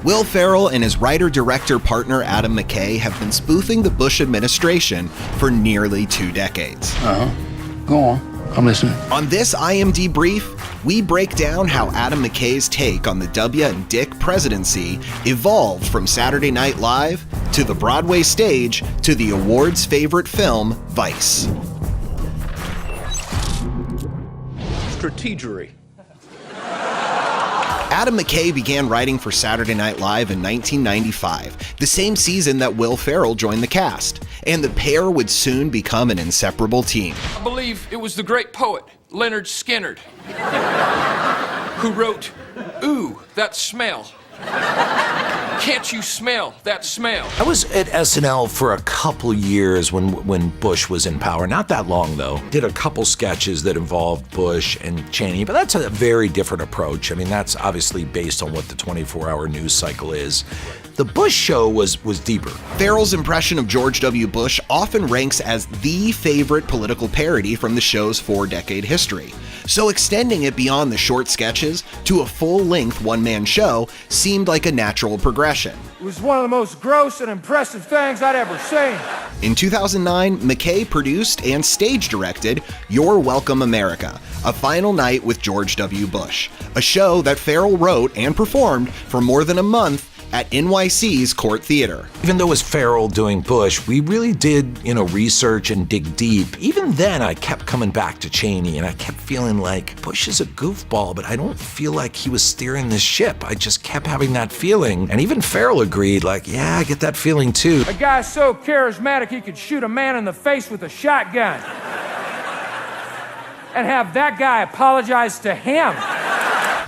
Will Ferrell and his writer-director partner Adam McKay have been spoofing the Bush administration for nearly 2 decades. Go on. I'm listening. On this IMDbrief, we break down how Adam McKay's take on the Dubya and Dick presidency evolved from Saturday Night Live to the Broadway stage to the awards' favorite film, Vice. Strategery. Adam McKay began writing for Saturday Night Live in 1995, the same season that Will Ferrell joined the cast, and the pair would soon become an inseparable team. I believe it was the great poet, Leonard Skinner, who wrote, "Ooh, that smell. Can't you smell that smell?" I was at SNL for a couple years when Bush was in power. Not that long, though. Did a couple sketches that involved Bush and Cheney, but that's a very different approach. I mean, that's obviously based on what the 24-hour news cycle is. The Bush show was deeper. Ferrell's impression of George W. Bush often ranks as the favorite political parody from the show's 4-decade history. So extending it beyond the short sketches to a full-length one-man show seemed like a natural progression. It was one of the most gross and impressive things I'd ever seen. In 2009, McKay produced and stage-directed You're Welcome America, A Final Night with George W. Bush, a show that Ferrell wrote and performed for more than a month at NYC's Court Theater. Even though it was Ferrell doing Bush, we really did, research and dig deep. Even then, I kept coming back to Cheney, and I kept feeling like Bush is a goofball, but I don't feel like he was steering the ship. I just kept having that feeling. And even Ferrell agreed, yeah, I get that feeling too. A guy's so charismatic he could shoot a man in the face with a shotgun. And have that guy apologize to him.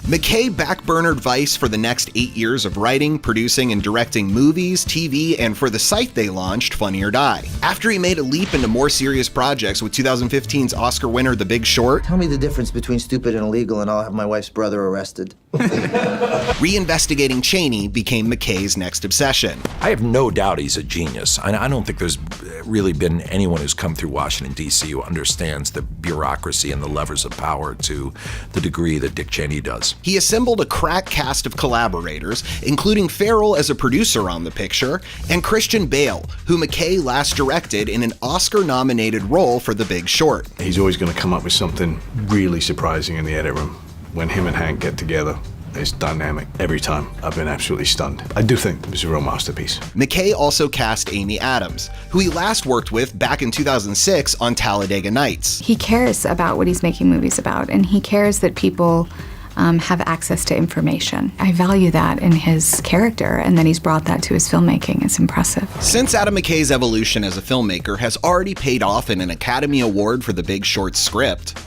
McKay backburnered Vice for the next 8 years of writing, producing, and directing movies, TV, and for the site they launched, Funny or Die. After he made a leap into more serious projects with 2015's Oscar winner The Big Short, tell me the difference between stupid and illegal and I'll have my wife's brother arrested. reinvestigating Cheney became McKay's next obsession. I have no doubt he's a genius. I don't think there's really been anyone who's come through Washington, D.C. who understands the bureaucracy and the levers of power to the degree that Dick Cheney does. He assembled a crack cast of collaborators, including Ferrell as a producer on the picture, and Christian Bale, who McKay last directed in an Oscar-nominated role for The Big Short. He's always going to come up with something really surprising in the edit room. When him and Hank get together, it's dynamic. Every time, I've been absolutely stunned. I do think it was a real masterpiece. McKay also cast Amy Adams, who he last worked with back in 2006 on Talladega Nights. He cares about what he's making movies about, and he cares that people have access to information. I value that in his character, and that he's brought that to his filmmaking. It's impressive. Since Adam McKay's evolution as a filmmaker has already paid off in an Academy Award for The Big Short script,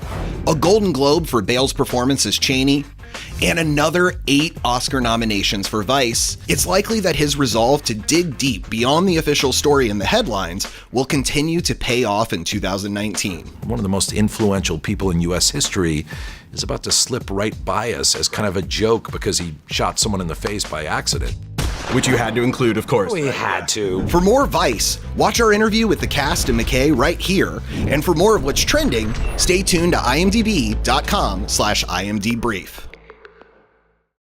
a Golden Globe for Bale's performance as Cheney, and another 8 Oscar nominations for Vice, it's likely that his resolve to dig deep beyond the official story and the headlines will continue to pay off in 2019. One of the most influential people in U.S. history is about to slip right by us as kind of a joke because he shot someone in the face by accident. Which you had to include, of course. We had to. For more Vice, watch our interview with the cast and McKay right here. And for more of what's trending, stay tuned to imdb.com/imdbrief.